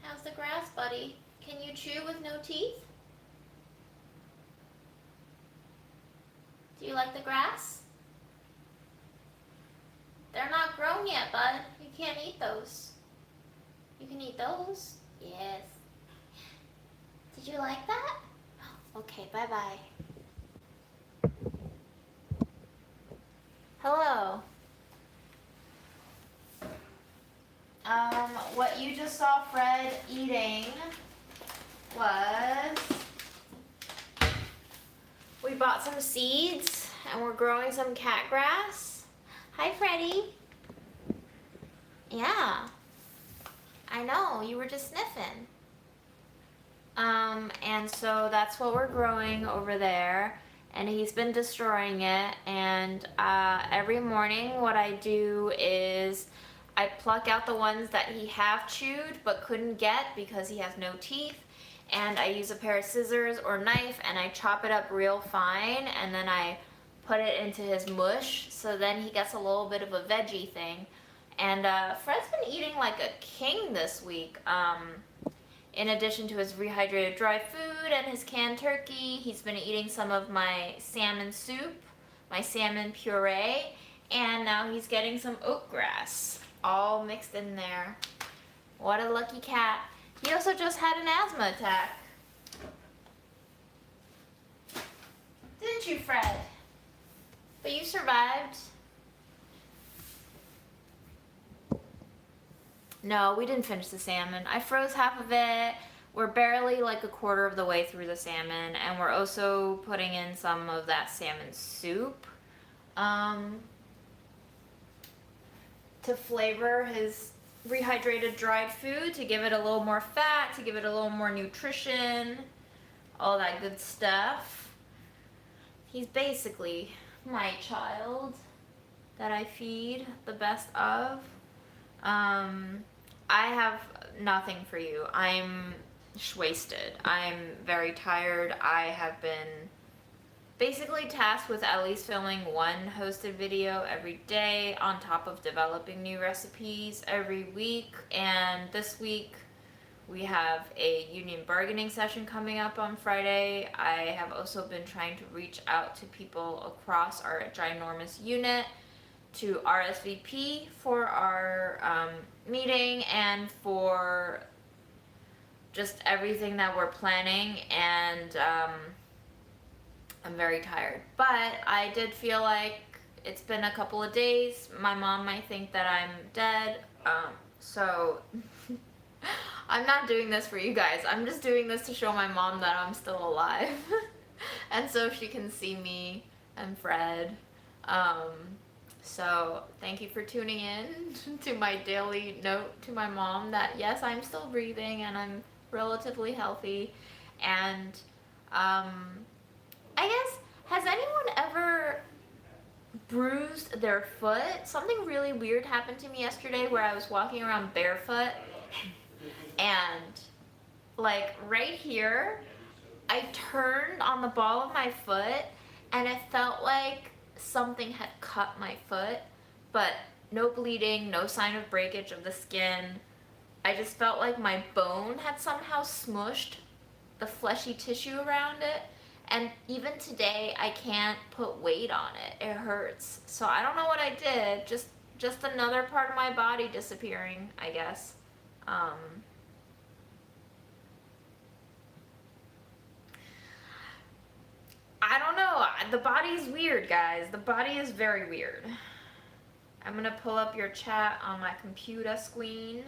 How's the grass, buddy? Can you chew with no teeth? Do you like the grass? They're not grown yet, bud. You can't eat those. You can eat those? Yes. Did you like that? Okay, bye-bye. Hello. What you just saw Fred eating was, we bought some seeds and we're growing some cat grass. Hi, Freddie. Yeah. I know, you were just sniffing. And so that's what we're growing over there, and he's been destroying it. And every morning what I do is I pluck out the ones that he have chewed but couldn't get because he has no teeth, and I use a pair of scissors or knife and I chop it up real fine, and then I put it into his mush, so then he gets a little bit of a veggie thing. And Fred's been eating like a king this week. In addition to his rehydrated dry food and his canned turkey, he's been eating some of my salmon soup, my salmon puree, and now he's getting some oat grass, all mixed in there. What a lucky cat. He also just had an asthma attack. Didn't you, Fred? But you survived. No, we didn't finish the salmon. I froze half of it. We're barely like a quarter of the way through the salmon, and we're also putting in some of that salmon soup to flavor his rehydrated dried food, to give it a little more fat, to give it a little more nutrition, all that good stuff. He's basically my child that I feed the best of. I have nothing for you. I'm wasted. I'm very tired. I have been basically tasked with at least filming one hosted video every day on top of developing new recipes every week. And this week we have a union bargaining session coming up on Friday. I have also been trying to reach out to people across our ginormous unit to RSVP for our meeting and for just everything that we're planning, and I'm very tired. But I did feel like it's been a couple of days. My mom might think that I'm dead, so I'm not doing this for you guys. I'm just doing this to show my mom that I'm still alive. And so she can see me and Fred. So thank you for tuning in to my daily note to my mom that yes, I'm still breathing and I'm relatively healthy. And I guess, has anyone ever bruised their foot? Something really weird happened to me yesterday where I was walking around barefoot, and like right here, I turned on the ball of my foot and it felt like something had cut my foot, but no bleeding, no sign of breakage of the skin. I just felt like my bone had somehow smushed the fleshy tissue around it, and even today I can't put weight on it. It hurts. So I don't know what I did, just another part of my body disappearing, I guess. I don't know. The body's weird, guys. The body is very weird. I'm gonna pull up your chat on my computer screen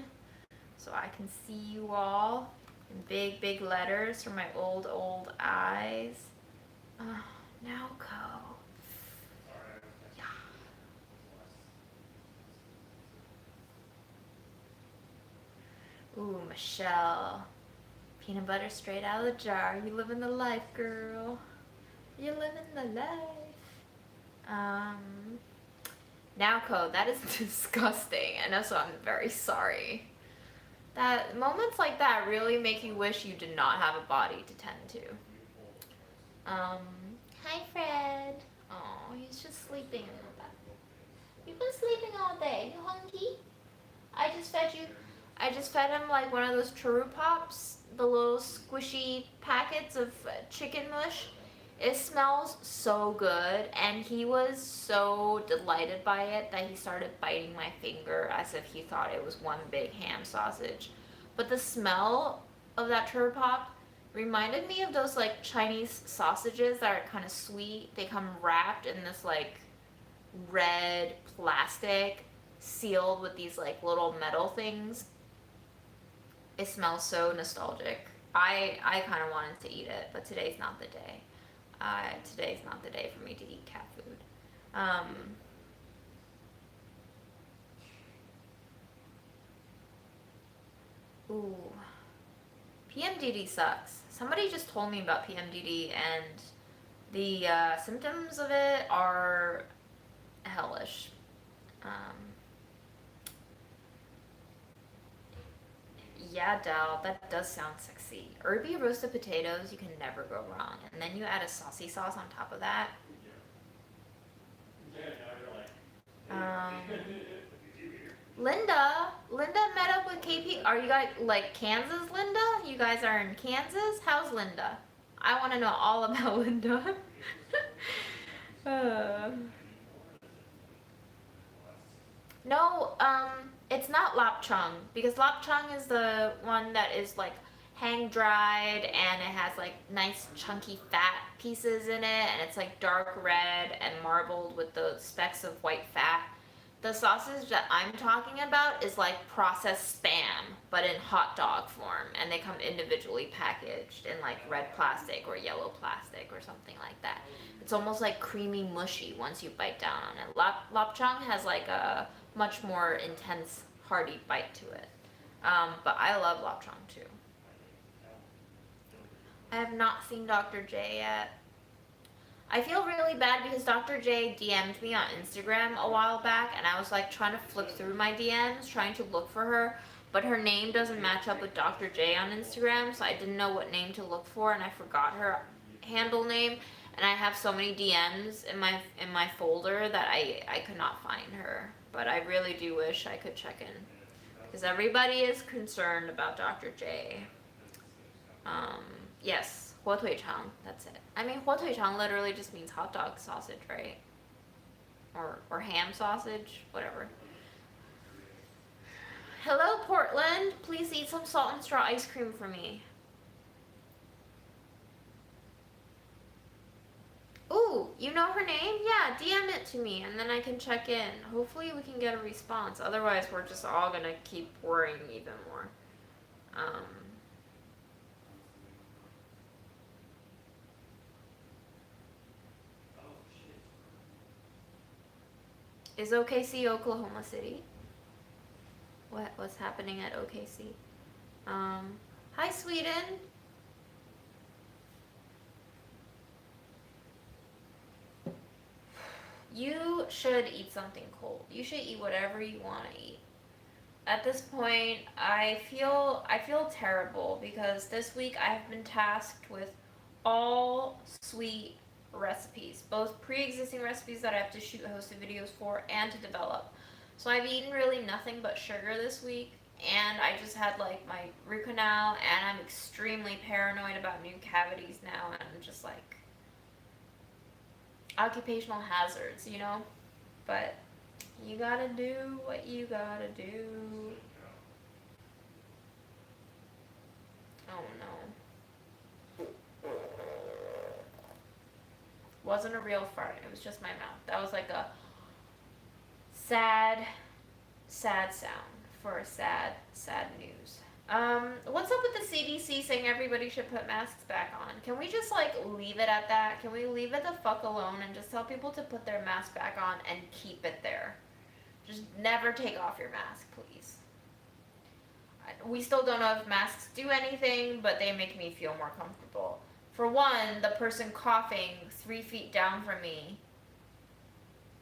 so I can see you all in big, big letters from my old eyes. Naoko. Yeah. Ooh, Michelle. Peanut butter straight out of the jar. You living the life, girl. You're living the life. Naoko, that is disgusting. And also, I'm very sorry. That moments like that really make you wish you did not have a body to tend to. Hi, Fred. Oh, he's just sleeping in the bed. You've been sleeping all day. You hungry? I just fed you. I just fed him like one of those Churu Pops, the little squishy packets of chicken mush. It smells so good, and he was so delighted by it that he started biting my finger as if he thought it was one big ham sausage. But the smell of that Churu Pop reminded me of those like Chinese sausages that are kind of sweet. They come wrapped in this like red plastic sealed with these like little metal things. It smells so nostalgic. I kind of wanted to eat it, but today's not the day. Today's not the day for me to eat cat food. Ooh. PMDD sucks. Somebody just told me about PMDD, and the symptoms of it are hellish. Yeah, Dal, that does sound sexy. Herby roasted potatoes, you can never go wrong. And then you add a saucy sauce on top of that. Um, Linda met up with KP. Are you guys like Kansas, Linda? You guys are in Kansas? How's Linda? I want to know all about Linda. No, it's not lapchung because lapchung is the one that is like hang dried and it has like nice chunky fat pieces in it and it's like dark red and marbled with the specks of white fat. The sausage that I'm talking about is like processed spam, but in hot dog form, and they come individually packaged in like red plastic or yellow plastic or something like that. It's almost like creamy mushy once you bite down on it. Lapchung has like a much more intense, hearty bite to it. But I love lapchung too. I have not seen Dr. J yet. I feel really bad because Dr. J DM'd me on Instagram a while back and I was like trying to flip through my DMs, trying to look for her, but her name doesn't match up with Dr. J on Instagram, so I didn't know what name to look for and I forgot her handle name, and I have so many DMs in my folder that I could not find her. But I really do wish I could check in because everybody is concerned about Dr. J. Yes. 火腿肠, that's it. I mean, 火腿肠 literally just means hot dog sausage, right? Or ham sausage, whatever. Hello, Portland. Please eat some salt and straw ice cream for me. Ooh, you know her name? Yeah, DM it to me and then I can check in. Hopefully we can get a response. Otherwise, we're just all gonna keep worrying even more. Is OKC Oklahoma City? What's happening at OKC? Hi, Sweden. You should eat something cold. You should eat whatever you want to eat. At this point, I feel terrible because this week I have been tasked with all sweet recipes, both pre-existing recipes that I have to shoot hosted videos for and to develop. So I've eaten really nothing but sugar this week, and I just had like my root canal, and I'm extremely paranoid about new cavities now, and I'm just like occupational hazards, you know? But you gotta do what you gotta do. Oh no. Wasn't a real fart, it was just my mouth. That was like a sad sound for sad news. What's up with the CDC saying everybody should put masks back on? Can we just like leave it at that? Can we leave it the fuck alone and just tell people to put their mask back on and keep it there? Just never take off your mask, please. We still don't know if masks do anything, but they make me feel more comfortable. For one, the person coughing 3 feet down from me,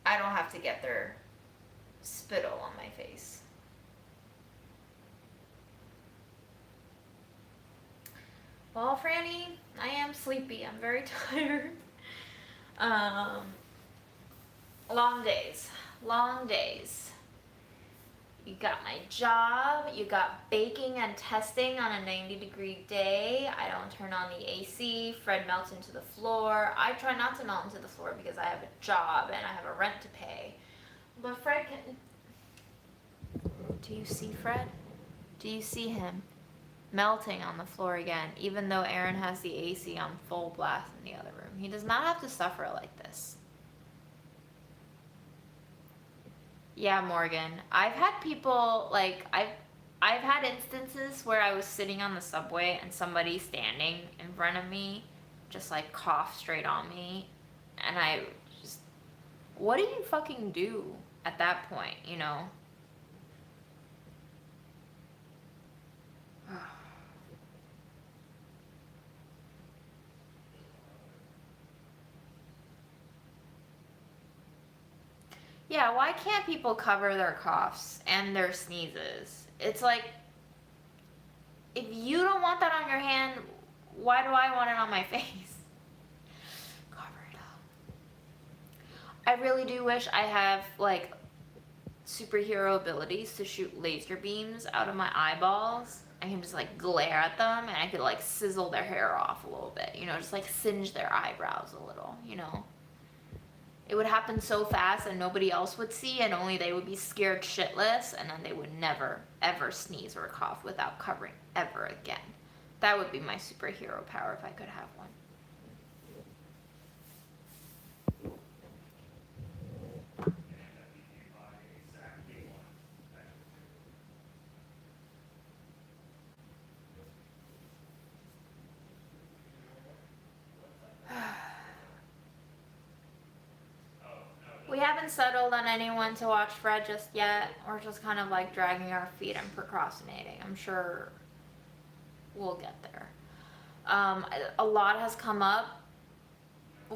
I don't have to get their spittle on my face. Well, Franny, I am sleepy. I'm very tired. Long days. You got my job, you got baking and testing on a 90-degree day. I don't turn on the AC, Fred melts into the floor. I try not to melt into the floor because I have a job and I have a rent to pay. But Fred can... Do you see Fred? Do you see him melting on the floor again, even though Aaron has the AC on full blast in the other room? He does not have to suffer like this. Yeah, Morgan. I've had people, like, I've had instances where I was sitting on the subway and somebody standing in front of me just, like, coughed straight on me. And I just, what do you fucking do at that point, you know? Yeah, why can't people cover their coughs and their sneezes? It's like, if you don't want that on your hand, why do I want it on my face? Cover it up. I really do wish I have, like, superhero abilities to shoot laser beams out of my eyeballs. I can just, like, glare at them and I could, like, sizzle their hair off a little bit, you know, just, like, singe their eyebrows a little, you know? It would happen so fast and nobody else would see, and only they would be scared shitless, and then they would never, ever sneeze or cough without covering ever again. That would be my superhero power if I could have one. We haven't settled on anyone to watch Fred just yet. We're just kind of like dragging our feet and procrastinating. I'm sure we'll get there. A lot has come up.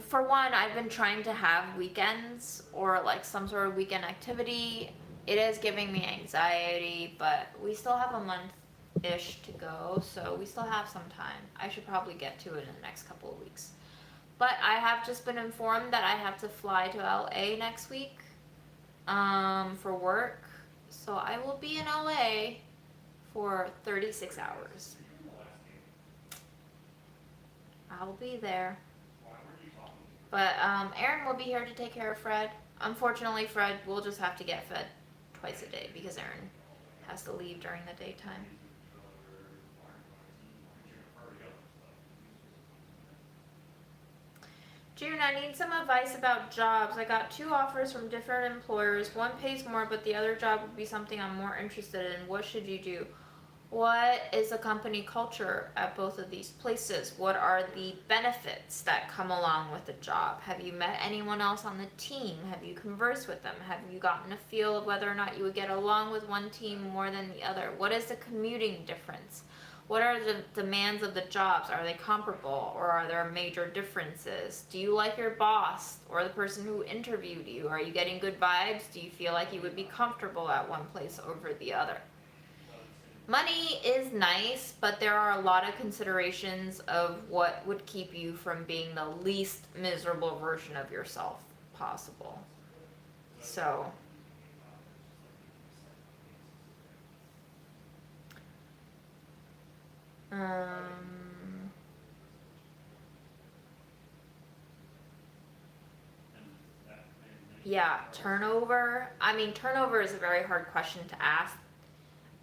For one, I've been trying to have weekends or like some sort of weekend activity. It is giving me anxiety, but we still have a month-ish to go, so we still have some time. I should probably get to it in the next couple of weeks. But I have just been informed that I have to fly to LA next week for work. So I will be in LA for 36 hours. I'll be there. But Aaron will be here to take care of Fred. Unfortunately, Fred will just have to get fed twice a day because Aaron has to leave during the daytime. June, I need some advice about jobs. I got 2 offers from different employers. One pays more, but the other job would be something I'm more interested in. What should you do? What is the company culture at both of these places? What are the benefits that come along with the job? Have you met anyone else on the team? Have you conversed with them? Have you gotten a feel of whether or not you would get along with one team more than the other? What is the commuting difference? What are the demands of the jobs? Are they comparable or are there major differences? Do you like your boss or the person who interviewed you? Are you getting good vibes? Do you feel like you would be comfortable at one place over the other? Money is nice, but there are a lot of considerations of what would keep you from being the least miserable version of yourself possible. So, yeah, turnover. I mean, turnover is a very hard question to ask.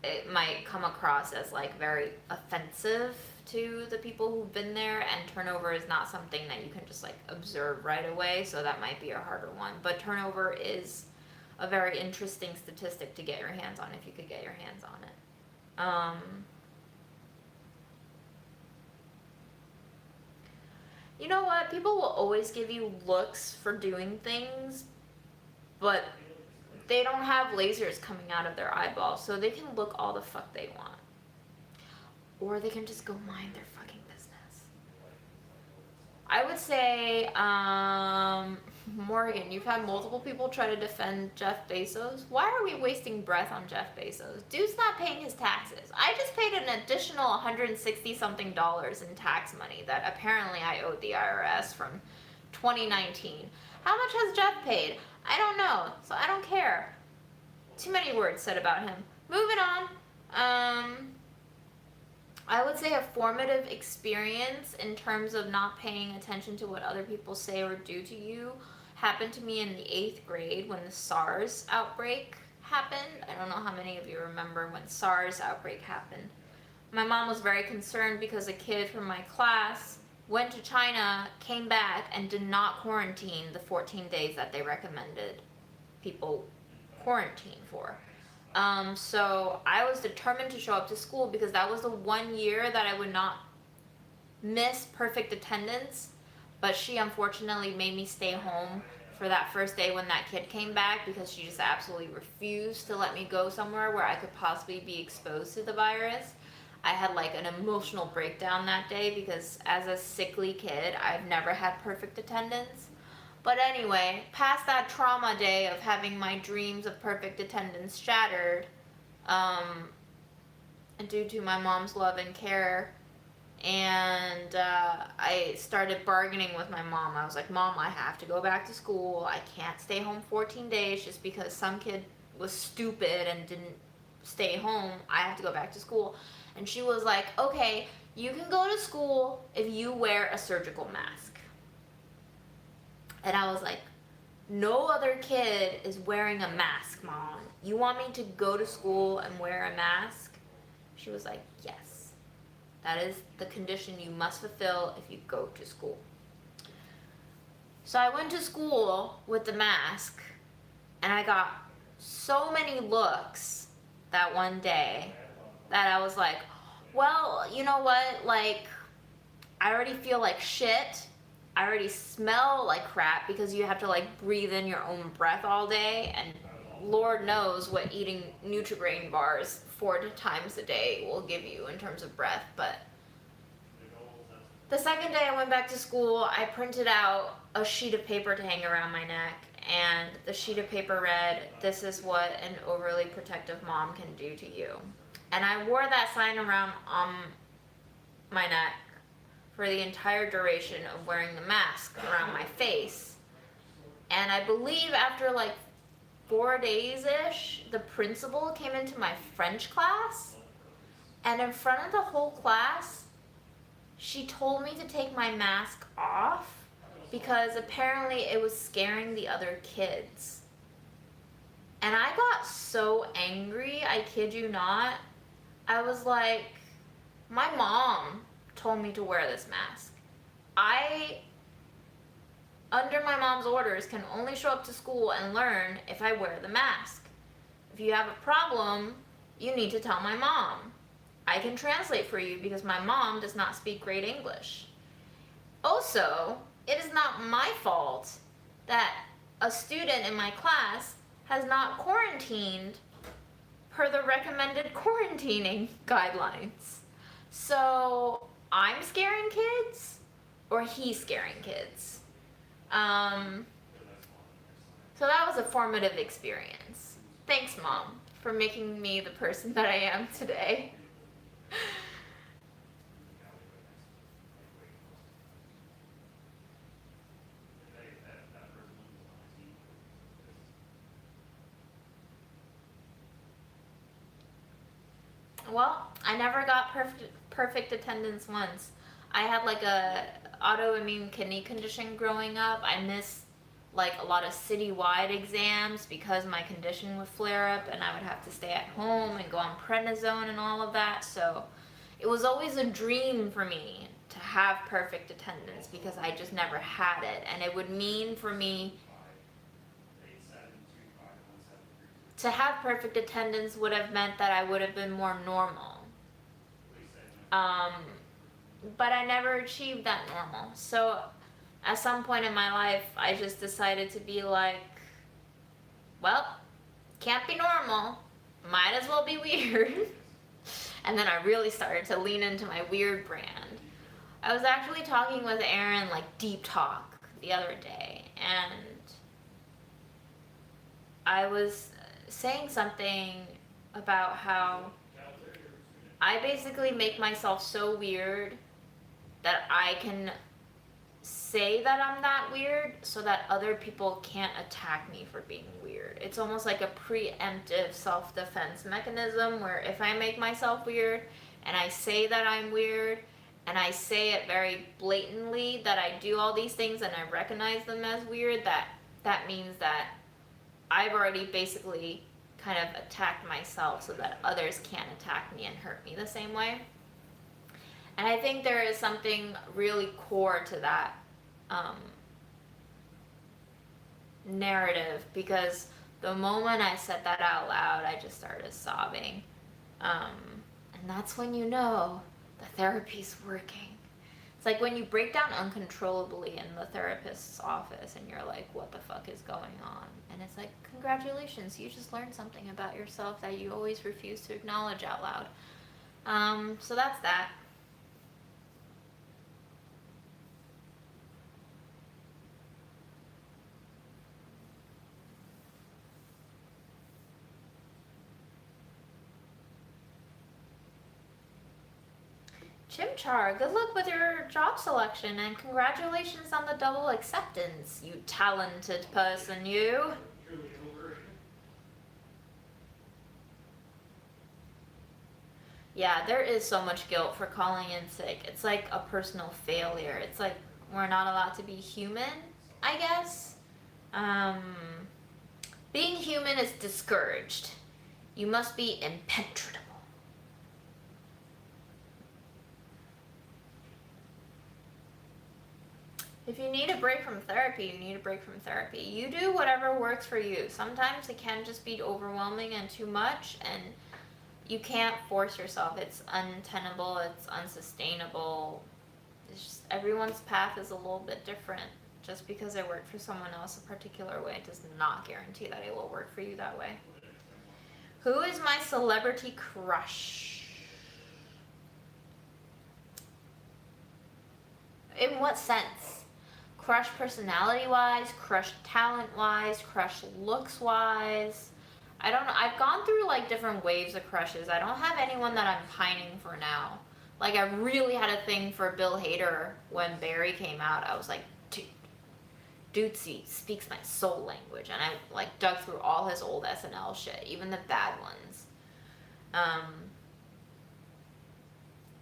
It might come across as like very offensive to the people who've been there, and turnover is not something that you can just like observe right away, so that might be a harder one. But turnover is a very interesting statistic to get your hands on if you could get your hands on it. You know what? People will always give you looks for doing things, but they don't have lasers coming out of their eyeballs, so they can look all the fuck they want. Or they can just go mind their fucking business. I would say, Morgan, you've had multiple people try to defend Jeff Bezos. Why are we wasting breath on Jeff Bezos? Dude's not paying his taxes. I just paid an additional $160-something in tax money that apparently I owed the IRS from 2019. How much has Jeff paid? I don't know, so I don't care. too many words said about him. Moving on. I would say a formative experience in terms of not paying attention to what other people say or do to you happened to me in the 8th grade when the SARS outbreak happened. I don't know how many of you remember when SARS outbreak happened. My mom was very concerned because a kid from my class went to China, came back, and did not quarantine the 14 days that they recommended people quarantine for. So I was determined to show up to school because that was the one year that I would not miss perfect attendance. But she unfortunately made me stay home for that first day when that kid came back because she just absolutely refused to let me go somewhere where I could possibly be exposed to the virus. I had like an emotional breakdown that day because as a sickly kid, I've never had perfect attendance. But anyway, past that trauma day of having my dreams of perfect attendance shattered, due to my mom's love and care, and I started bargaining with my mom. I was like, Mom, I have to go back to school. I can't stay home 14 days just because some kid was stupid and didn't stay home. I have to go back to school. And she was like, okay, you can go to school if you wear a surgical mask. And I was like, no other kid is wearing a mask, Mom. You want me to go to school and wear a mask? She was like, yes. That is the condition you must fulfill if you go to school. So I went to school with the mask, and I got so many looks that one day that I was like, well, you know what? Like, I already feel like shit. I already smell like crap because you have to like breathe in your own breath all day, and Lord knows what eating Nutri-Grain bars 4 times a day will give you in terms of breath. But the second day I went back to school, I printed out a sheet of paper to hang around my neck, and the sheet of paper read, "This is what an overly protective mom can do to you." And I wore that sign around on my neck for the entire duration of wearing the mask around my face. And I believe after like 4 days-ish, the principal came into my French class, and in front of the whole class, she told me to take my mask off because apparently it was scaring the other kids. And I got so angry, I kid you not. I was like, my mom told me to wear this mask. I, under my mom's orders, can only show up to school and learn if I wear the mask. If you have a problem, you need to tell my mom. I can translate for you because my mom does not speak great English. Also, it is not my fault that a student in my class has not quarantined per the recommended quarantining guidelines. So I'm scaring kids, or he's scaring kids. So that was a formative experience. Thanks, Mom, for making me the person that I am today. Well, I never got perfect attendance once. I had like a autoimmune kidney condition growing up. I missed like a lot of citywide exams because my condition would flare up and I would have to stay at home and go on prednisone and all of that. So it was always a dream for me to have perfect attendance because I just never had it. And it would mean for me to have perfect attendance would have meant that I would have been more normal. But I never achieved that normal. So at some point in my life, I just decided to be like, well, can't be normal. Might as well be weird. And then I really started to lean into my weird brand. I was actually talking with Aaron, like deep talk, the other day, and I was saying something about how I basically make myself so weird that I can say that I'm not weird so that other people can't attack me for being weird. It's almost like a preemptive self-defense mechanism where if I make myself weird and I say that I'm weird and I say it very blatantly that I do all these things and I recognize them as weird, that means that I've already basically kind of attacked myself so that others can't attack me and hurt me the same way. And I think there is something really core to that narrative, because the moment I said that out loud, I just started sobbing. And that's when you know the therapy's working. It's like when you break down uncontrollably in the therapist's office and you're like, what the fuck is going on? And it's like, congratulations, you just learned something about yourself that you always refuse to acknowledge out loud. So that's that. Chimchar, good luck with your job selection and congratulations on the double acceptance, you talented person, you. Yeah, there is so much guilt for calling in sick. It's like a personal failure. It's like we're not allowed to be human, I guess. Being human is discouraged. You must be impenetrable. If you need a break from therapy, you need a break from therapy. You do whatever works for you. Sometimes it can just be overwhelming and too much, and you can't force yourself. It's untenable, it's unsustainable. It's just, everyone's path is a little bit different. Just because it worked for someone else a particular way does not guarantee that it will work for you that way. Who is my celebrity crush? In what sense? Crush personality-wise, crush talent-wise, crush looks-wise. I don't know. I've gone through like different waves of crushes. I don't have anyone that I'm pining for now. Like I really had a thing for Bill Hader when Barry came out. I was like, dude speaks my soul language. And I like dug through all his old SNL shit, even the bad ones.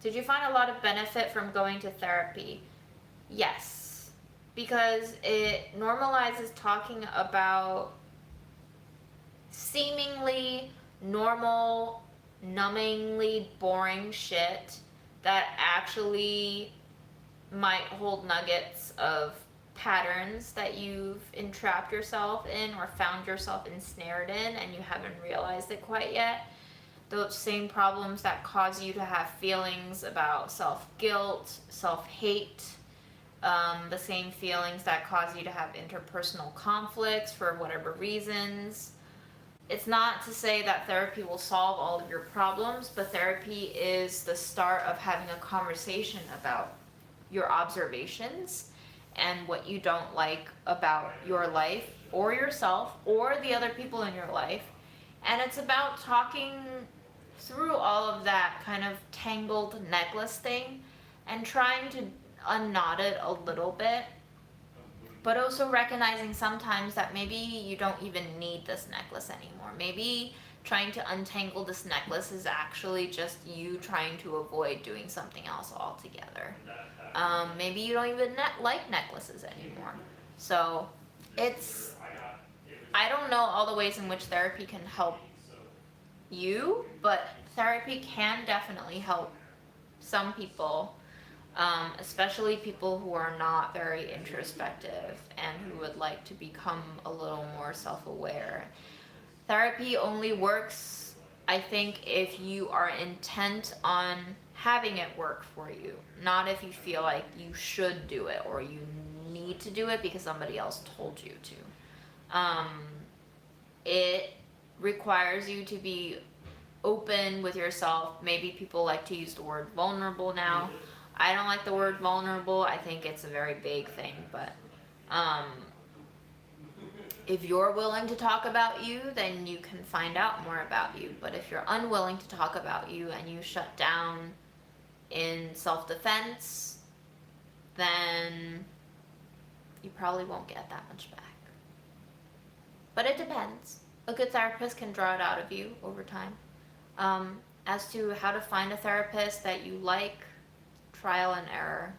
Did you find a lot of benefit from going to therapy? Yes. Because it normalizes talking about seemingly normal, numbingly boring shit that actually might hold nuggets of patterns that you've entrapped yourself in or found yourself ensnared in and you haven't realized it quite yet. Those same problems that cause you to have feelings about self-guilt, self-hate, the same feelings that cause you to have interpersonal conflicts for whatever reasons. It's not to say that therapy will solve all of your problems, but therapy is the start of having a conversation about your observations and what you don't like about your life or yourself or the other people in your life. And it's about talking through all of that kind of tangled necklace thing and trying to unknot it a little bit, but also recognizing sometimes that maybe you don't even need this necklace anymore. Maybe trying to untangle this necklace is actually just you trying to avoid doing something else altogether. Maybe you don't even like necklaces anymore. So I don't know all the ways in which therapy can help you, but therapy can definitely help some people. Especially people who are not very introspective and who would like to become a little more self-aware. Therapy only works, I think, if you are intent on having it work for you, not if you feel like you should do it or you need to do it because somebody else told you to. It requires you to be open with yourself. Maybe people like to use the word vulnerable now. I don't like the word vulnerable. I think it's a very vague thing, but if you're willing to talk about you, then you can find out more about you. But if you're unwilling to talk about you and you shut down in self-defense, then you probably won't get that much back. But it depends. A good therapist can draw it out of you over time. As to how to find a therapist that you like, trial and error.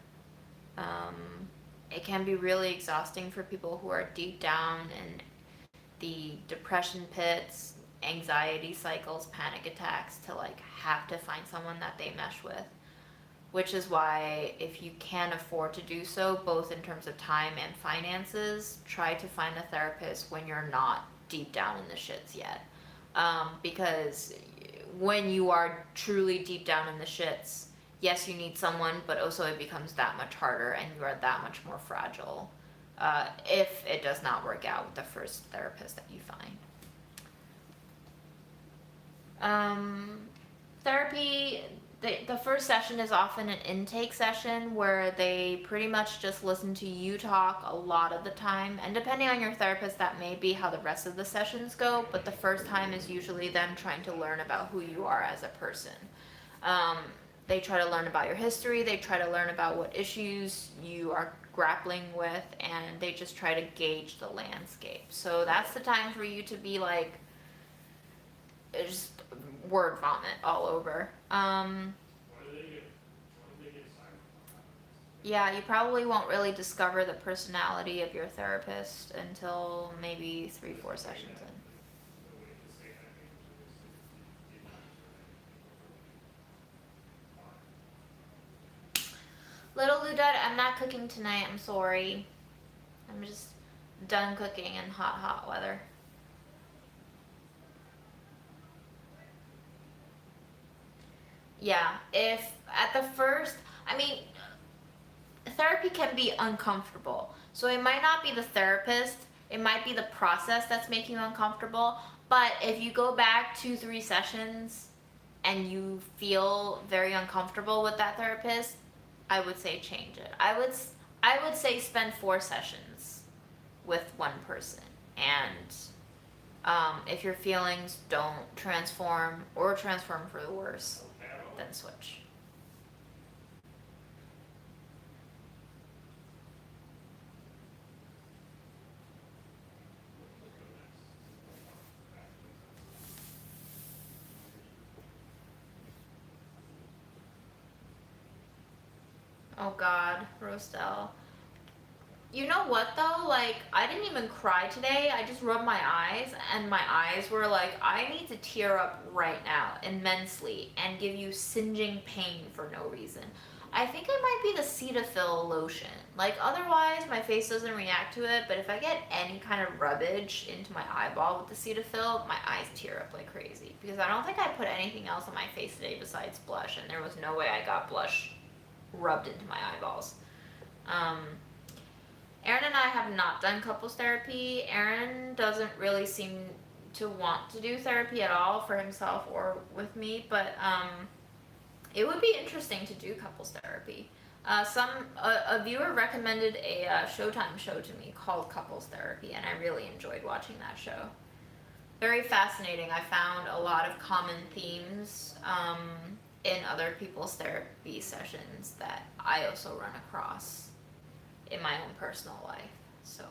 Um, it can be really exhausting for people who are deep down in the depression pits, anxiety cycles, panic attacks, to like have to find someone that they mesh with. Which is why, if you can afford to do so, both in terms of time and finances, try to find a therapist when you're not deep down in the shits yet. Because when you are truly deep down in the shits, yes, you need someone, but also it becomes that much harder and you are that much more fragile if it does not work out with the first therapist that you find. Therapy, the first session is often an intake session where they pretty much just listen to you talk a lot of the time. And depending on your therapist, that may be how the rest of the sessions go. But the first time is usually them trying to learn about who you are as a person. They try to learn about your history. They try to learn about what issues you are grappling with. And they just try to gauge the landscape. So that's the time for you to be like, just word vomit all over. Yeah, you probably won't really discover the personality of your therapist until maybe 3-4 sessions in. Little Ludette, I'm not cooking tonight, I'm sorry. I'm just done cooking in hot weather. Yeah, if at the first, I mean, therapy can be uncomfortable. So it might not be the therapist, it might be the process that's making you uncomfortable. But if you go back 2-3 sessions and you feel very uncomfortable with that therapist, I would say change it. I would say spend 4 sessions with one person. And if your feelings don't transform or transform for the worse, then switch. Oh God, Rostel. You know what though? Like, I didn't even cry today. I just rubbed my eyes, and my eyes were like, I need to tear up right now, immensely, and give you singeing pain for no reason. I think it might be the Cetaphil lotion. Like, otherwise, my face doesn't react to it, but if I get any kind of rubbage into my eyeball with the Cetaphil, my eyes tear up like crazy. Because I don't think I put anything else on my face today besides blush, and there was no way I got blush rubbed into my eyeballs. Aaron and I have not done couples therapy. Aaron doesn't really seem to want to do therapy at all for himself or with me, but it would be interesting to do couples therapy. A viewer recommended a Showtime show to me called Couples Therapy, and I really enjoyed watching that show. Very fascinating. I found a lot of common themes in other people's therapy sessions that I also run across in my own personal life. So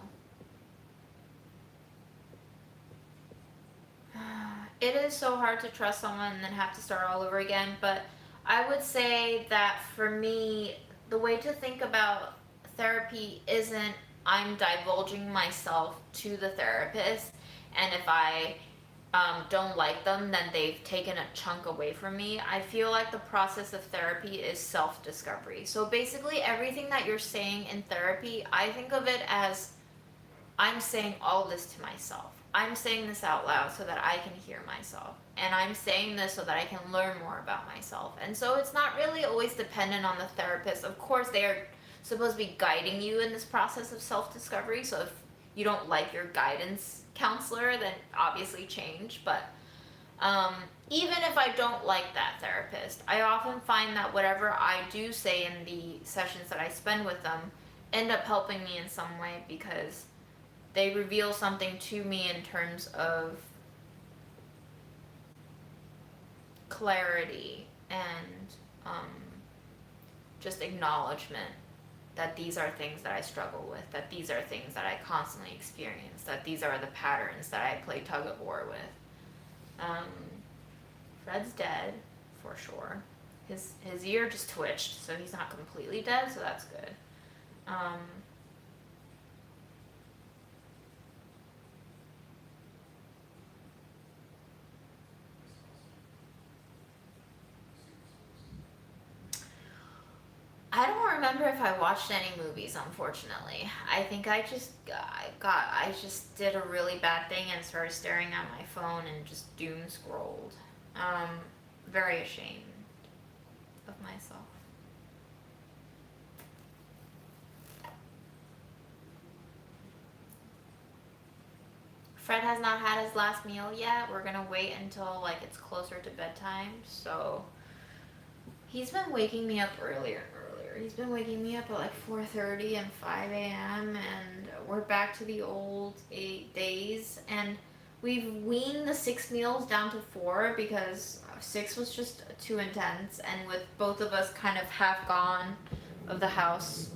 it is so hard to trust someone and then have to start all over again, but I would say that for me, the way to think about therapy isn't I'm divulging myself to the therapist, and if I don't like them, then they've taken a chunk away from me. I feel like the process of therapy is self-discovery. So basically everything that you're saying in therapy, I think of it as I'm saying all this to myself. I'm saying this out loud so that I can hear myself. And I'm saying this so that I can learn more about myself. And so it's not really always dependent on the therapist. Of course, they are supposed to be guiding you in this process of self-discovery. So if you don't like your guidance counselor, then obviously change. But even if I don't like that therapist, I often find that whatever I do say in the sessions that I spend with them end up helping me in some way, because they reveal something to me in terms of clarity and just acknowledgement that these are things that I struggle with, that these are things that I constantly experience, that these are the patterns that I play tug of war with. Fred's dead, for sure. His ear just twitched, so he's not completely dead, so that's good. I don't remember if I watched any movies, unfortunately. I think I just did a really bad thing and started staring at my phone and just doom scrolled. Um, Very ashamed of myself. Fred has not had his last meal yet. We're gonna wait until like it's closer to bedtime. So he's been waking me up earlier and earlier. He's been waking me up at like 4:30 and 5 a.m. and we're back to the old 8 days. And we've weaned the 6 meals down to 4 because 6 was just too intense. And with both of us kind of half gone of the house,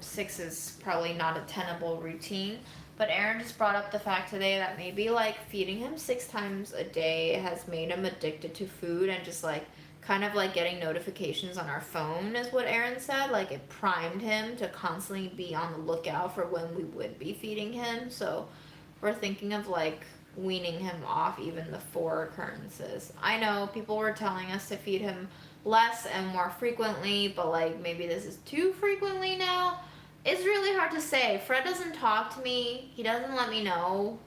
6 is probably not a tenable routine. But Aaron just brought up the fact today that maybe like feeding him 6 times a day has made him addicted to food, and just like kind of like getting notifications on our phone is what Aaron said. Like it primed him to constantly be on the lookout for when we would be feeding him. So we're thinking of like weaning him off even the 4 occurrences. I know people were telling us to feed him less and more frequently, but like maybe this is too frequently now. It's really hard to say. Fred doesn't talk to me. He doesn't let me know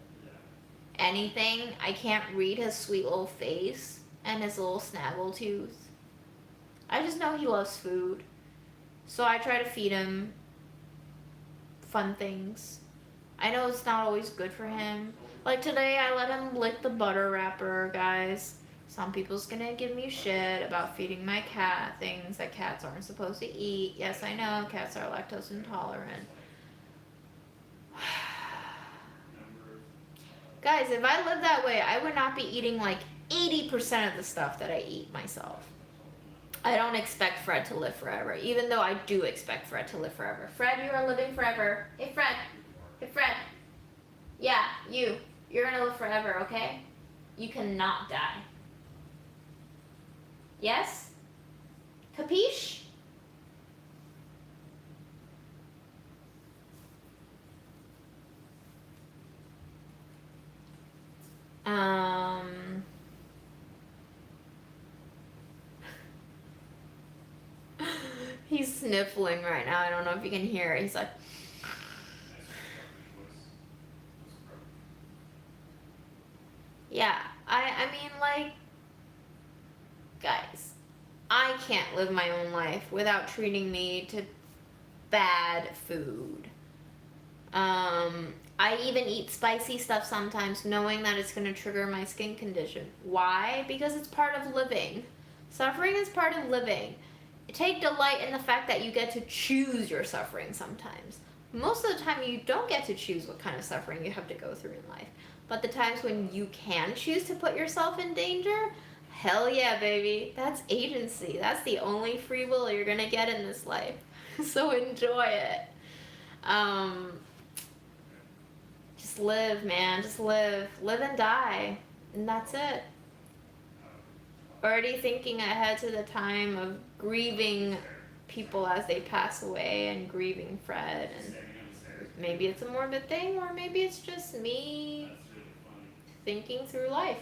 anything. I can't read his sweet little face and his little snaggle tooth. I just know he loves food. So I try to feed him fun things. I know it's not always good for him. Like today I let him lick the butter wrapper, guys. Some people's gonna give me shit about feeding my cat things that cats aren't supposed to eat. Yes, I know, cats are lactose intolerant. Guys, if I lived that way, I would not be eating like 80% of the stuff that I eat myself. I don't expect Fred to live forever, even though I do expect Fred to live forever. Fred, you are living forever. Hey, Fred. Hey, Fred. Yeah, you. You're gonna live forever, okay? You cannot die. Yes? Capiche? He's sniffling right now. I don't know if you can hear it. He's like... Yeah, I mean, like... Guys, I can't live my own life without treating me to bad food. I even eat spicy stuff sometimes knowing that it's going to trigger my skin condition. Why? Because it's part of living. Suffering is part of living. Take delight in the fact that you get to choose your suffering sometimes. Most of the time you don't get to choose what kind of suffering you have to go through in life. But the times when you can choose to put yourself in danger, hell yeah, baby. That's agency. That's the only free will you're going to get in this life. So enjoy it. Just live, man. Just live. Live and die. And that's it. Already thinking ahead to the time of grieving people as they pass away and grieving Fred. And maybe it's a morbid thing, or maybe it's just me thinking through life.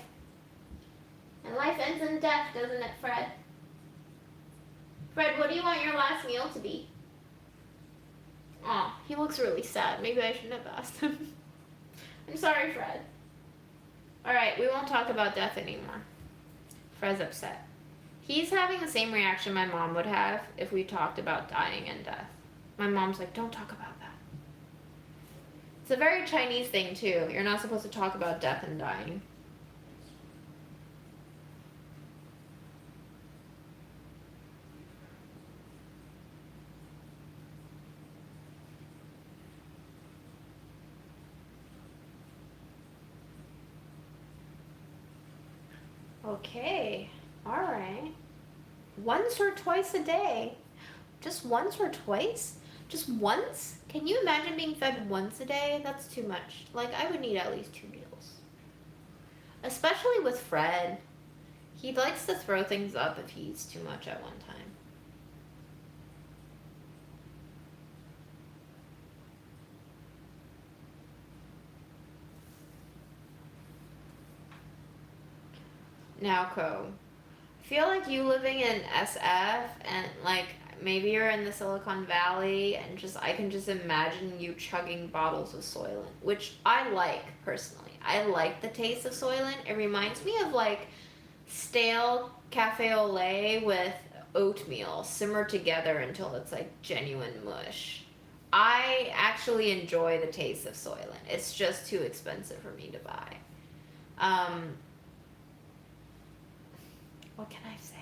And life ends in death, doesn't it, Fred? Fred, what do you want your last meal to be? Aw, he looks really sad. Maybe I shouldn't have asked him. I'm sorry, Fred. Alright, we won't talk about death anymore. Fred's upset. He's having the same reaction my mom would have if we talked about dying and death. My mom's like, don't talk about that. It's a very Chinese thing, too. You're not supposed to talk about death and dying. Okay, alright. Once or twice a day. Just once or twice? Just once? Can you imagine being fed once a day? That's too much. Like, I would need at least 2 meals. Especially with Fred. He likes to throw things up if he eats too much at one time. Now, Co. I feel like you living in SF and like maybe you're in the Silicon Valley and just I can just imagine you chugging bottles of Soylent, which I like personally. I like the taste of Soylent. It reminds me of like stale cafe au lait with oatmeal simmered together until it's like genuine mush. I actually enjoy the taste of Soylent. It's just too expensive for me to buy. What can I say?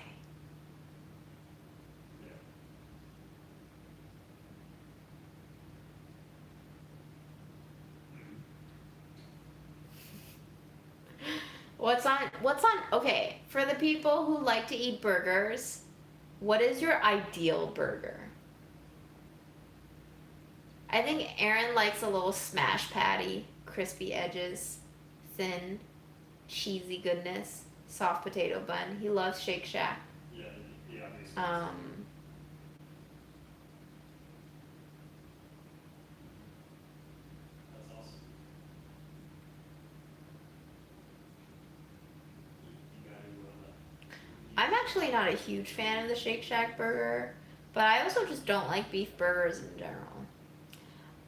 Okay, for the people who like to eat burgers, what is your ideal burger? I think Aaron likes a little smash patty, crispy edges, thin, cheesy goodness, soft potato bun. He loves Shake Shack. Yeah, yeah, makes sense. That's awesome. You got any I'm actually not a huge fan of the Shake Shack burger, but I also just don't like beef burgers in general.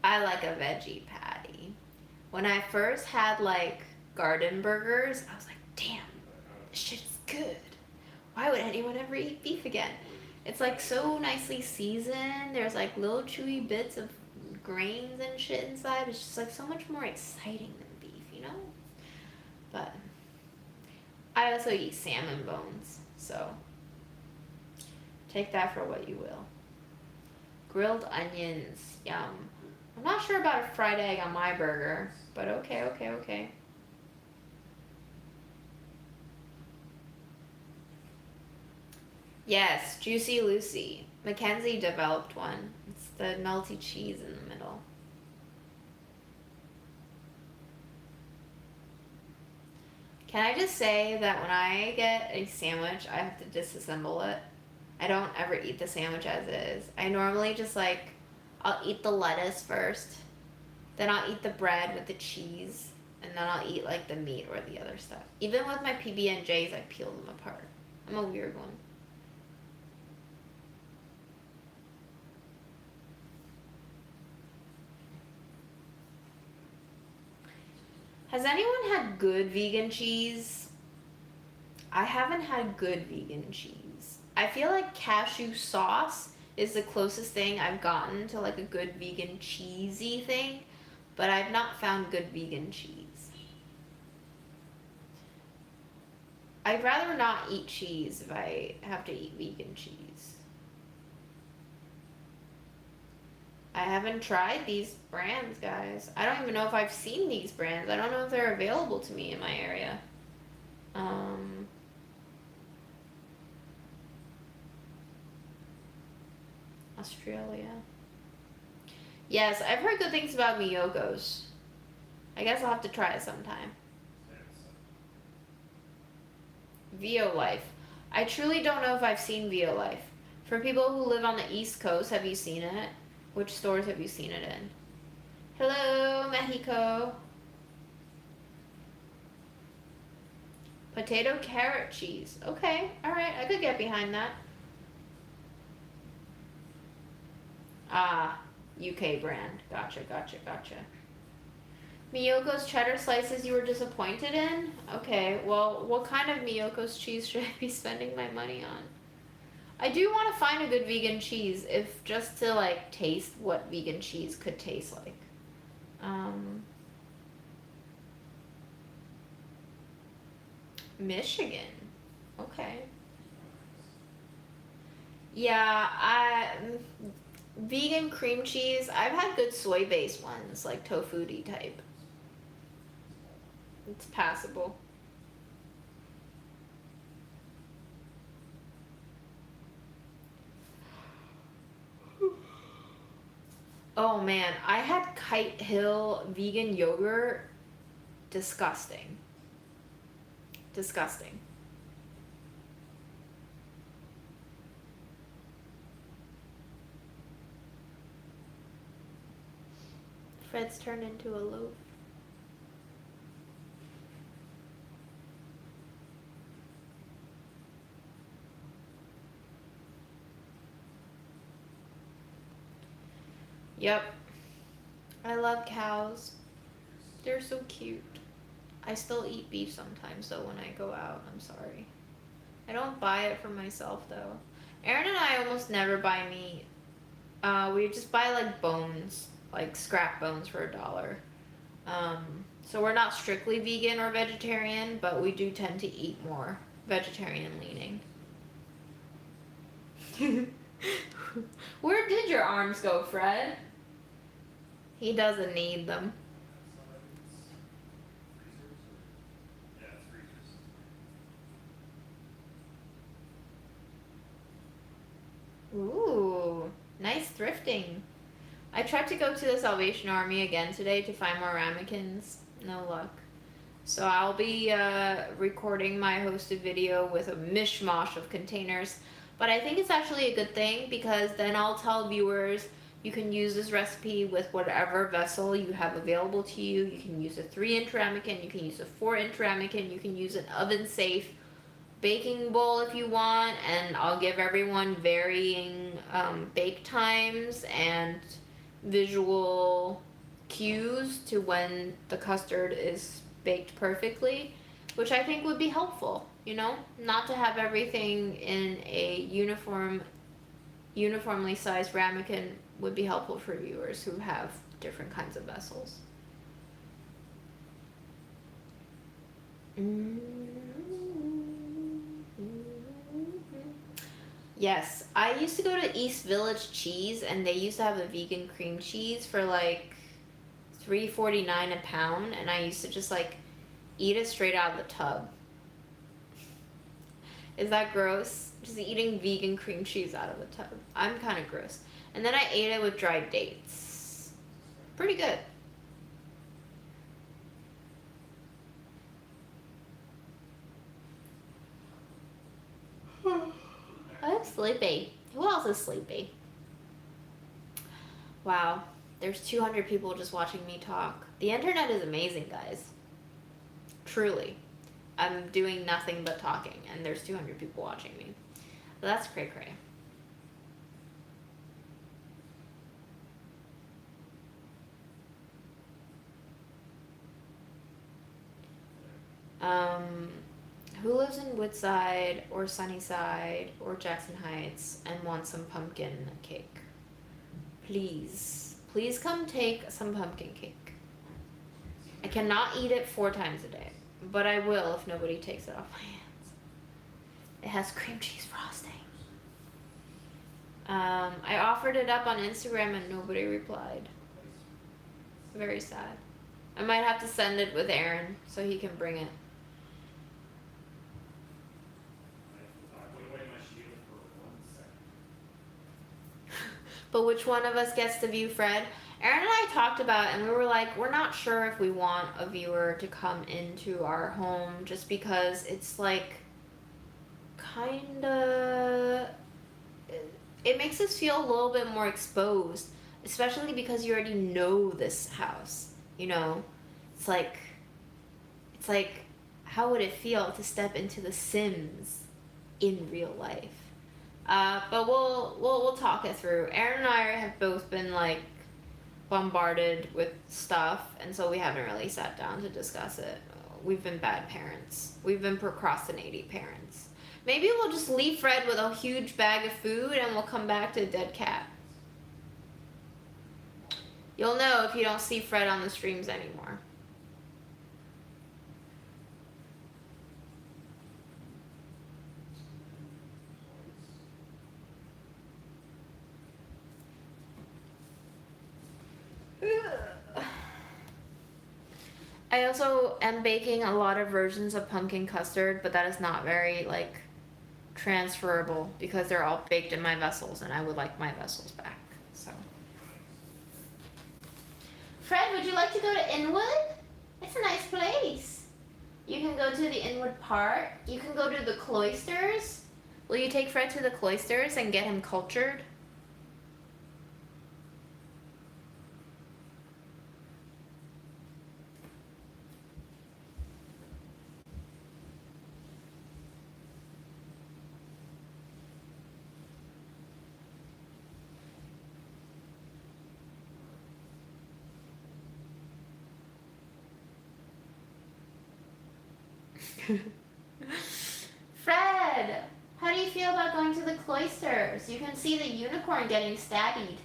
I like a veggie patty. When I first had like garden burgers, I was like, damn, this shit is good. Why would anyone ever eat beef again? It's like so nicely seasoned. There's like little chewy bits of grains and shit inside. It's just like so much more exciting than beef, you know? But I also eat salmon bones, so take that for what you will. Grilled onions, yum. I'm not sure about a fried egg on my burger, but okay. Yes, Juicy Lucy. Mackenzie developed one. It's the melty cheese in the middle. Can I just say that when I get a sandwich, I have to disassemble it. I don't ever eat the sandwich as is. I normally just like, I'll eat the lettuce first, then I'll eat the bread with the cheese, and then I'll eat like the meat or the other stuff. Even with my PB&Js, I peel them apart. I'm a weird one. Has anyone had good vegan cheese? I haven't had good vegan cheese. I feel like cashew sauce is the closest thing I've gotten to like a good vegan cheesy thing, but I've not found good vegan cheese. I'd rather not eat cheese if I have to eat vegan cheese. I haven't tried these brands, guys. I don't even know if I've seen these brands. I don't know if they're available to me in my area. Australia. Yes, I've heard good things about Miyoko's. I guess I'll have to try it sometime. Violife. I truly don't know if I've seen Violife. For people who live on the East Coast, have you seen it? Which stores have you seen it in? Hello, Mexico. Potato carrot cheese. Okay, alright, I could get behind that. Ah, UK brand. Gotcha. Miyoko's cheddar slices you were disappointed in? Okay, well, what kind of Miyoko's cheese should I be spending my money on? I do want to find a good vegan cheese, if just to like taste what vegan cheese could taste like. Michigan. Okay. Yeah, vegan cream cheese. I've had good soy-based ones, like tofu-y type. It's passable. Oh man, I had Kite Hill vegan yogurt. Disgusting. Disgusting. Fred's turned into a loaf. Yep. I love cows. They're so cute. I still eat beef sometimes though when I go out. I'm sorry. I don't buy it for myself though. Aaron and I almost never buy meat. We just buy like bones, like scrap bones for $1. So we're not strictly vegan or vegetarian, but we do tend to eat more vegetarian leaning. Where did your arms go, Fred? He doesn't need them. Yeah, freezers. Ooh, nice thrifting. I tried to go to the Salvation Army again today to find more ramekins. No luck. So I'll be recording my hosted video with a mishmash of containers. But I think it's actually a good thing because then I'll tell viewers you can use this recipe with whatever vessel you have available to you. You can use a 3-inch ramekin, you can use a 4-inch ramekin, you can use an oven safe baking bowl if you want, and I'll give everyone varying bake times and visual cues to when the custard is baked perfectly, which I think would be helpful, you know, not to have everything in a uniformly sized ramekin would be helpful for viewers who have different kinds of vessels. Yes, I used to go to East Village Cheese and they used to have a vegan cream cheese for like $3.49 a pound, and I used to just like eat it straight out of the tub. Is that gross? Just eating vegan cream cheese out of the tub. I'm kind of gross. And then I ate it with dried dates. Pretty good. I'm sleepy. Who else is sleepy? Wow, there's 200 people just watching me talk. The internet is amazing, guys. Truly. I'm doing nothing but talking, and there's 200 people watching me. But that's cray cray. Who lives in Woodside or Sunnyside or Jackson Heights and wants some pumpkin cake? Please come take some pumpkin cake. I cannot eat it 4 times a day, but I will if nobody takes it off my hands. It has cream cheese frosting. I offered it up on Instagram and nobody replied. Very sad. I might have to send it with Aaron so he can bring it. Put away my shield for 1 second. But which one of us gets to view Fred? Aaron and I talked about it and we were like, we're not sure if we want a viewer to come into our home just because it's like kinda, it makes us feel a little bit more exposed, especially because you already know this house, you know? It's like how would it feel to step into The Sims in real life? But we'll talk it through. Aaron and I have both been like bombarded with stuff, and so we haven't really sat down to discuss it. We've been bad parents. We've been procrastinating parents. Maybe we'll just leave Fred with a huge bag of food and we'll come back to a dead cat. You'll know if you don't see Fred on the streams anymore. I also am baking a lot of versions of pumpkin custard, but that is not very like transferable because they're all baked in my vessels and I would like my vessels back. So Fred, would you like to go to Inwood? It's a nice place. You can go to the Inwood Park. You can go to the cloisters. Will you take Fred to the cloisters and get him cultured? Fred, how do you feel about going to the cloisters? You can see the unicorn getting stabbied.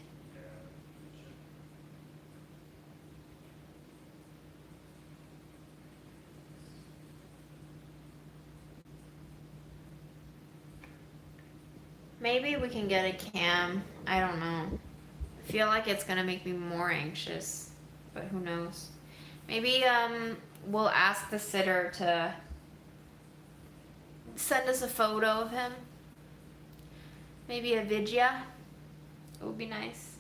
Maybe we can get a cam. I don't know. I feel like it's gonna make me more anxious, but who knows? Maybe we'll ask the sitter to send us a photo of him. Maybe a vidya. It would be nice.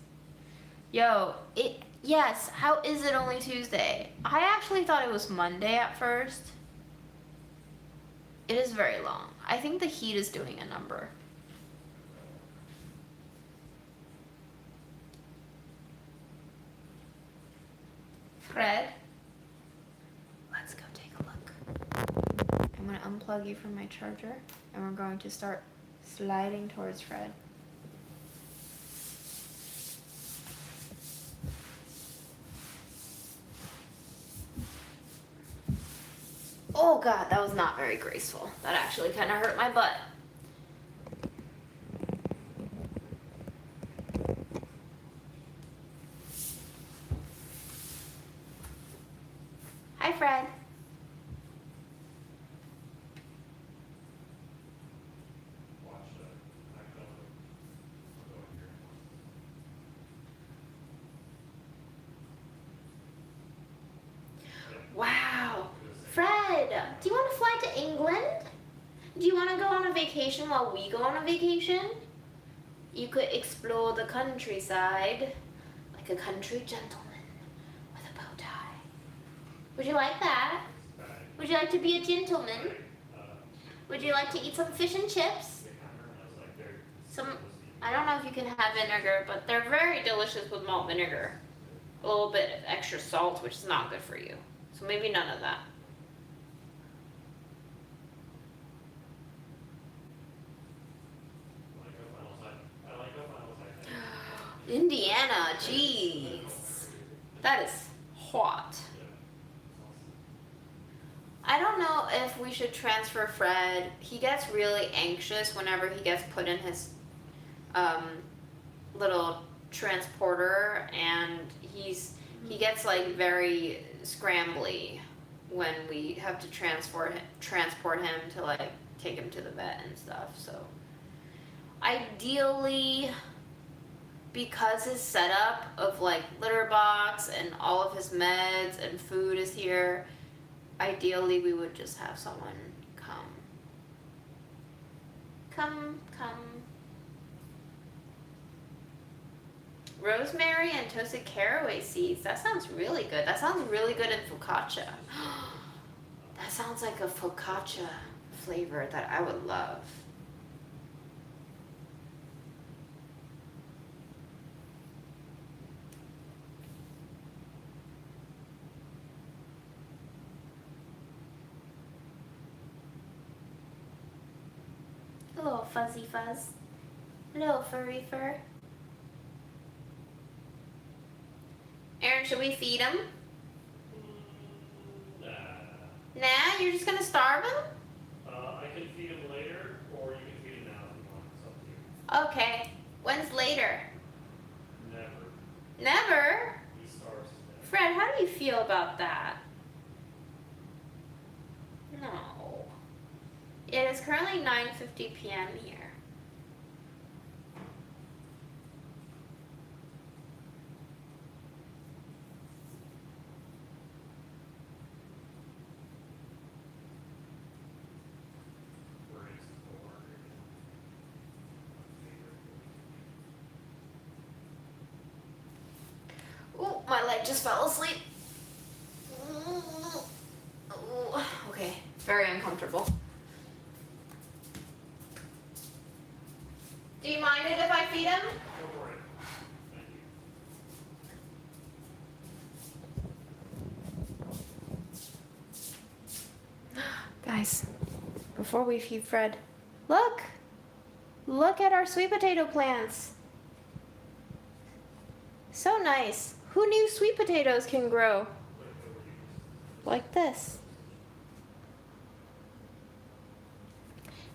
Yo, yes, how is it only Tuesday? I actually thought it was Monday at first. It is very long. I think the heat is doing a number. Fred, let's go take a look. I'm going to unplug you from my charger, and we're going to start sliding towards Fred. Oh god, that was not very graceful. That actually kind of hurt my butt. Hi, Fred. Watch the, I don't know, I'll go in here. Wow. Fred, do you want to fly to England? Do you want to go on a vacation while we go on a vacation? You could explore the countryside like a country gentleman with a bow tie. Would you like that? Would you like to be a gentleman? Would you like to eat some fish and chips? Some, I don't know if you can have vinegar, but they're very delicious with malt vinegar. A little bit of extra salt, which is not good for you. So maybe none of that. Indiana, jeez. That is hot. I don't know if we should transfer Fred. He gets really anxious whenever he gets put in his little transporter, and he gets like very scrambly when we have to transport him to like take him to the vet and stuff. So ideally, because his setup of like litter box and all of his meds and food is here, ideally we would just have someone come. Rosemary and toasted caraway seeds. That sounds really good. That sounds really good in focaccia. That sounds like a focaccia flavor that I would love. A little fuzzy fuzz. A little furry fur. Aaron, should we feed him? Nah, you're just gonna starve him? I can feed him later, or you can feed him now if you want. It's up to you. Okay. When's later? Never. Never? He starves to death. Fred, how do you feel about that? No. It is currently 9:50 p.m. here. Breaks the board. Oh, My leg just fell asleep. Ooh, okay, very uncomfortable. Do you mind it if I feed him? Go for it. Thank you. Guys, before we feed Fred, look! Look at our sweet potato plants. So nice. Who knew sweet potatoes can grow like this?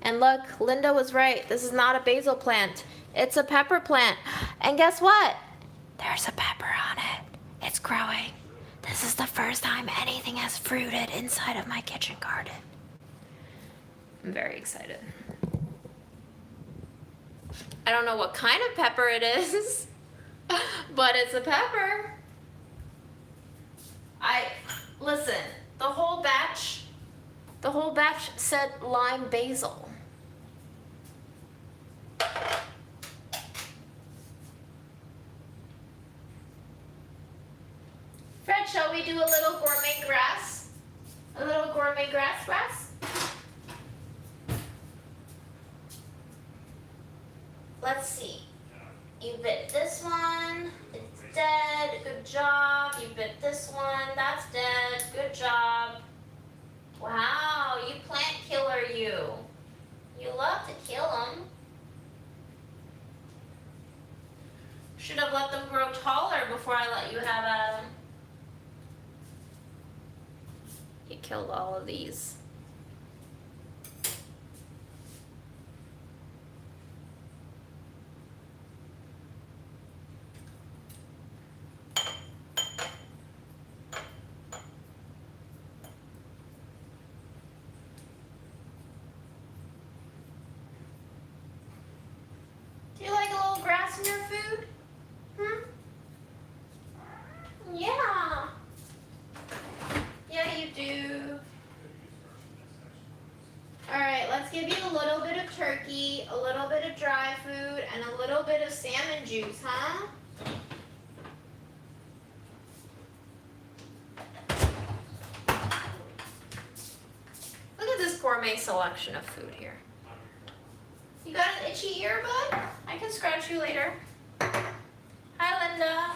And look, Linda was right. This is not a basil plant. It's a pepper plant. And guess what? There's a pepper on it. It's growing. This is the first time anything has fruited inside of my kitchen garden. I'm very excited. I don't know what kind of pepper it is, but it's a pepper. Listen, the whole batch said lime basil. Fred, shall we do a little gourmet grass? A little gourmet grass? Let's see. You bit this one. It's dead. Good job. You bit this one. That's dead. Good job. Wow, you plant killer, you. You love to kill them. Should have let them grow taller before I let you have at them. You killed all of these. Do you like a little grass in your food? Yeah. Yeah, you do. Alright, let's give you a little bit of turkey, a little bit of dry food, and a little bit of salmon juice, huh? Look at this gourmet selection of food here. You got an itchy ear, bud? I can scratch you later. Hi, Linda.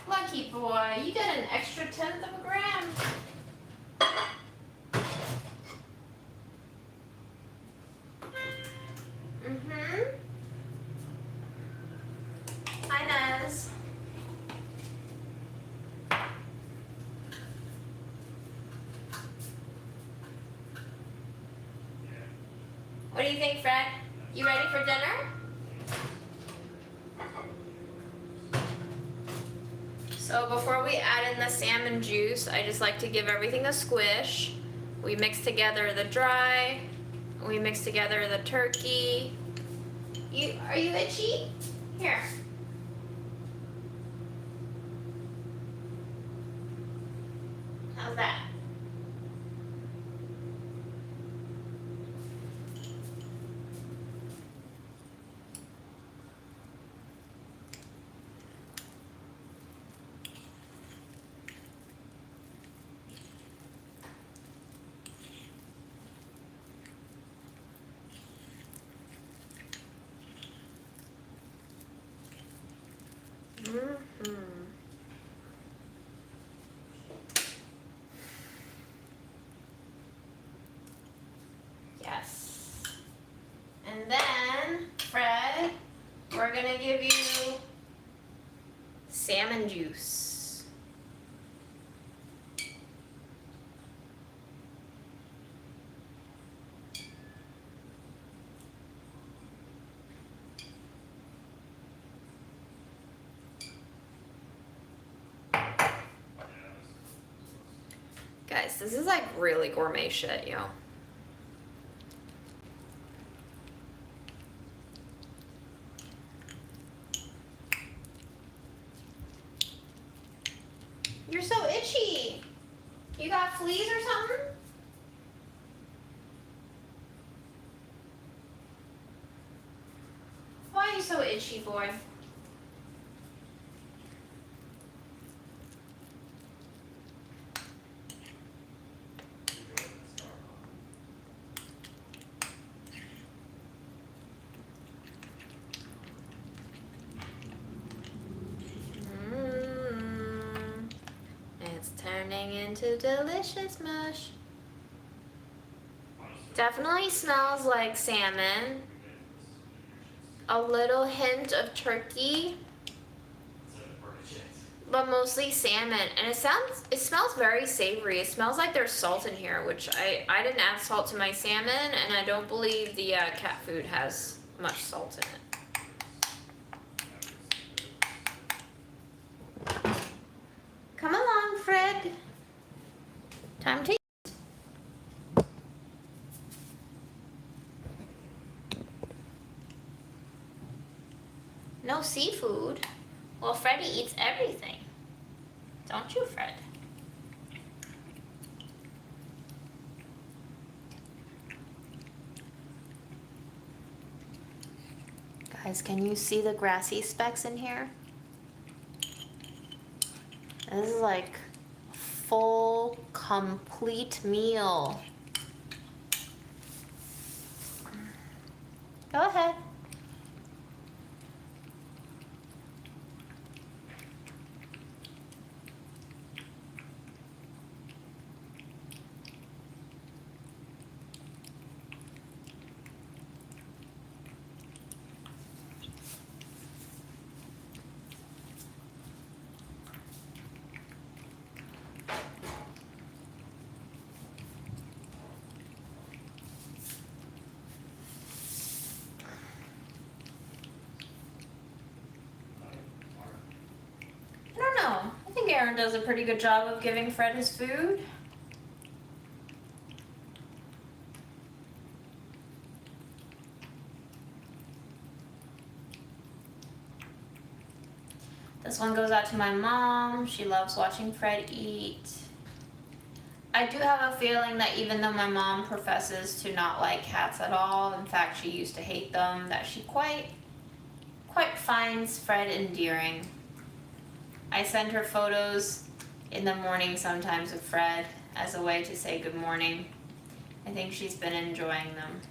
Lucky boy, you get an extra 1/10 of a gram. Hi, Nez. What do you think, Fred? You ready for dinner? So before we add in the salmon juice, I just like to give everything a squish. We mix together the dry. We mix together the turkey. Are you itchy? Here. How's that? Yes. And then, Fred, we're gonna give you salmon juice. Guys, this is like really gourmet shit, yo. You're so itchy. You got fleas or something? Why are you so itchy, boy? It's turning into delicious mush. Definitely smells like salmon. A little hint of turkey, but mostly salmon. And it smells very savory. It smells like there's salt in here, which I didn't add salt to my salmon, and I don't believe the cat food has much salt in it. Come along, Fred. Time to eat. No seafood? Well, Freddy eats everything. Don't you, Fred? Guys, can you see the grassy specks in here? This is like full, complete meal. Go ahead. I don't know. I think Aaron does a pretty good job of giving Fred his food. This one goes out to my mom. She loves watching Fred eat. I do have a feeling that even though my mom professes to not like cats at all, in fact she used to hate them, that she quite finds Fred endearing. I send her photos in the morning sometimes of Fred as a way to say good morning. I think she's been enjoying them.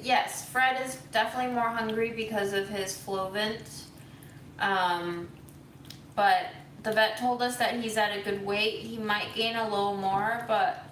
Yes, Fred is definitely more hungry because of his Flovent. But the vet told us that he's at a good weight. He might gain a little more, but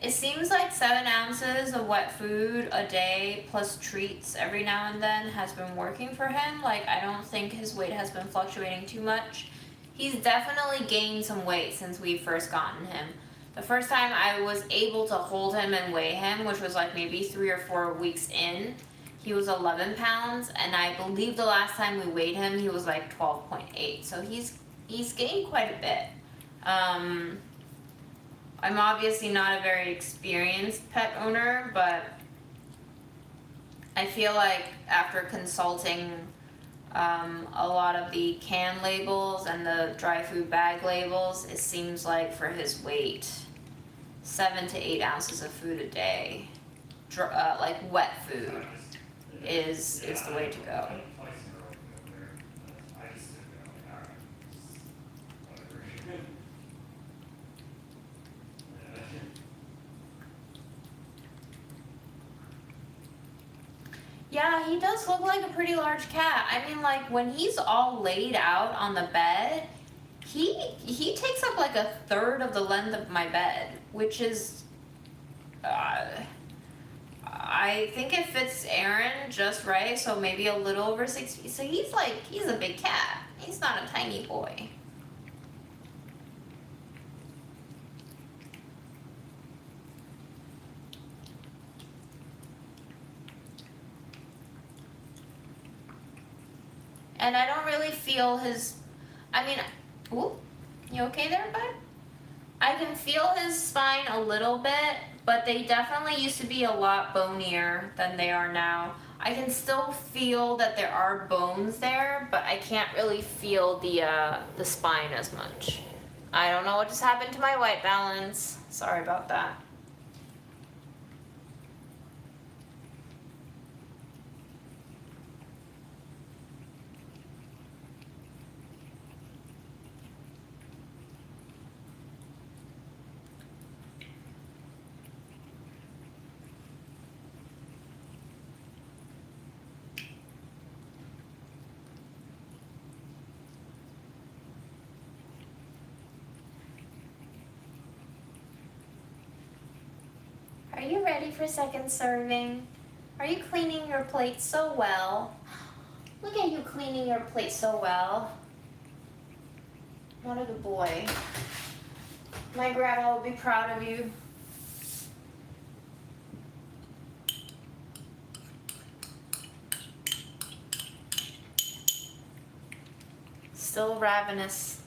it seems like 7 ounces of wet food a day plus treats every now and then has been working for him. Like, I don't think his weight has been fluctuating too much. He's definitely gained some weight since we first gotten him. The first time I was able to hold him and weigh him, which was like maybe 3 or 4 weeks in, he was 11 pounds, and I believe the last time we weighed him, he was like 12.8. So he's gained quite a bit. I'm obviously not a very experienced pet owner, but I feel like after consulting a lot of the can labels and the dry food bag labels, it seems like for his weight, 7 to 8 ounces of food a day, like wet food, is the way to go. Yeah, he does look like a pretty large cat. I mean, like when he's all laid out on the bed, he takes up like a third of the length of my bed, which is, uh, I think it fits Aaron just right. So maybe a little over 6 feet. So he's a big cat. He's not a tiny boy. And I don't really feel his. I mean, ooh, you okay there, bud? I can feel his spine a little bit, but they definitely used to be a lot bonier than they are now. I can still feel that there are bones there, but I can't really feel the spine as much. I don't know what just happened to my white balance. Sorry about that. Are you ready for second serving? Are you cleaning your plate so well? Look at you cleaning your plate so well. What a good boy. My grandma will be proud of you. Still ravenous.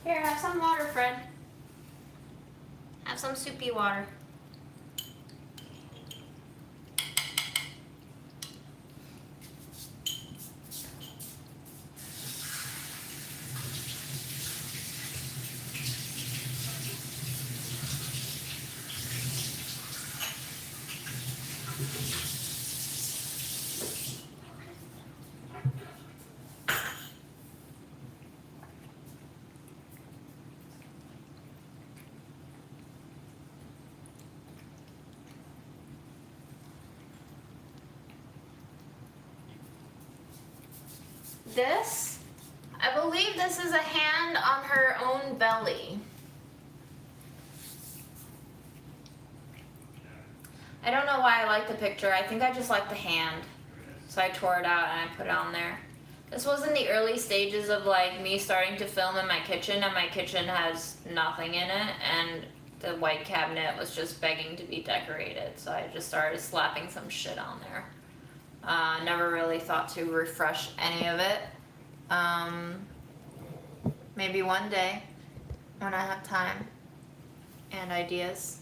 Here, have some water, Fred. Have some soupy water. This, I believe this is a hand on her own belly. I don't know why I like the picture. I think I just like the hand. So I tore it out and I put it on there. This was in the early stages of like me starting to film in my kitchen, and my kitchen has nothing in it, and the white cabinet was just begging to be decorated. So I just started slapping some shit on there. Never really thought to refresh any of it. Maybe one day when I have time and ideas.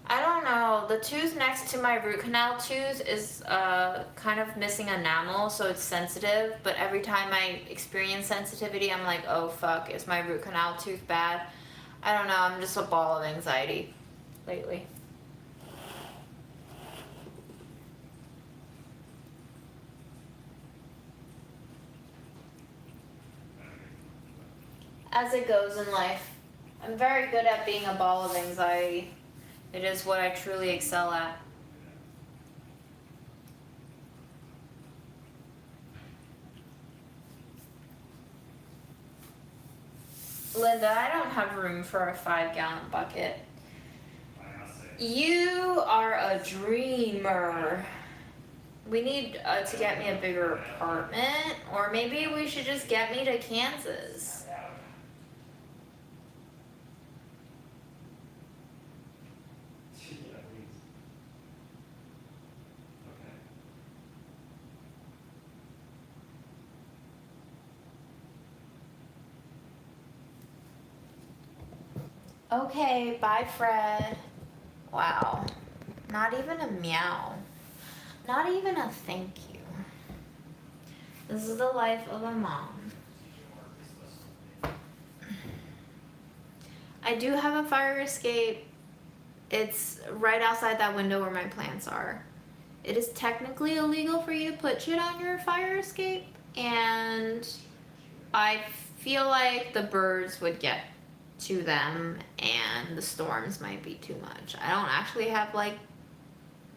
I don't know. The tooth next to my root canal tooth is kind of missing enamel, so it's sensitive. But every time I experience sensitivity, I'm like, oh fuck, is my root canal tooth bad? I don't know. I'm just a ball of anxiety lately. As it goes in life, I'm very good at being a ball of anxiety. It is what I truly excel at. Linda, I don't have room for a 5-gallon bucket. You are a dreamer. We need to get me a bigger apartment, or maybe we should just get me to Kansas. Okay, bye, Fred. Wow. Not even a meow. Not even a thank you. This is the life of a mom. I do have a fire escape. It's right outside that window where my plants are. It is technically illegal for you to put shit on your fire escape, and I feel like the birds would get to them and the storms might be too much. I don't actually have like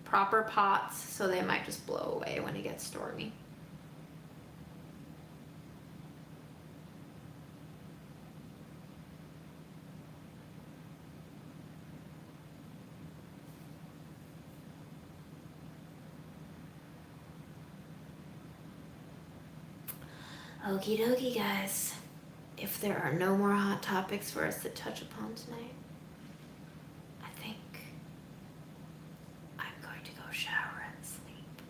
proper pots, so they might just blow away when it gets stormy. Okie dokie, guys. If there are no more hot topics for us to touch upon tonight, I think I'm going to go shower and sleep.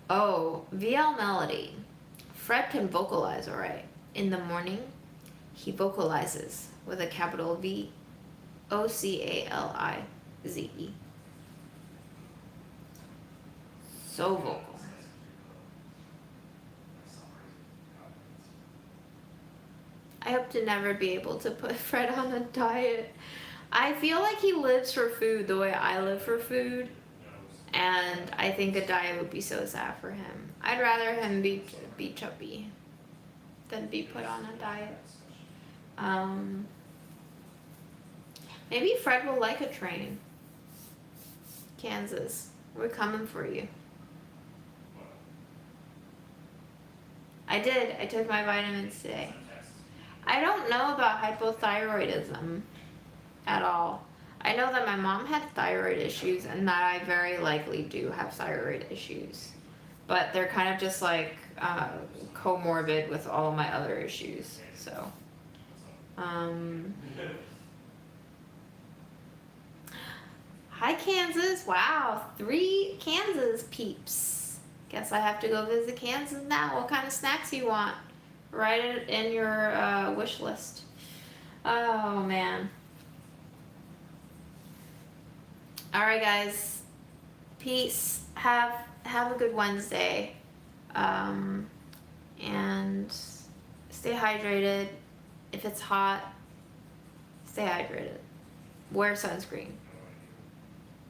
Oh, VL Melody. Fred can vocalize alright. In the morning, he vocalizes with a capital V OCALIZE. So vocal. I hope to never be able to put Fred on a diet. I feel like he lives for food the way I live for food, and I think a diet would be so sad for him. I'd rather him be chubby than be put on a diet. Maybe Fred will like a train. Kansas, we're coming for you. I did. I took my vitamins today. I don't know about hypothyroidism at all. I know that my mom had thyroid issues and that I very likely do have thyroid issues. But they're kind of just like comorbid with all my other issues. So, hi Kansas. Wow, 3 Kansas peeps. Guess I have to go visit Kansas now. What kind of snacks you want? Write it in your wish list. Oh man. Alright guys. Peace. Have a good Wednesday. And stay hydrated. If it's hot, stay hydrated. Wear sunscreen.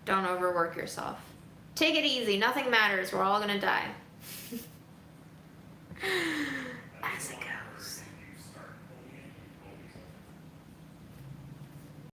Don't overwork yourself. Take it easy. Nothing matters. We're all gonna die.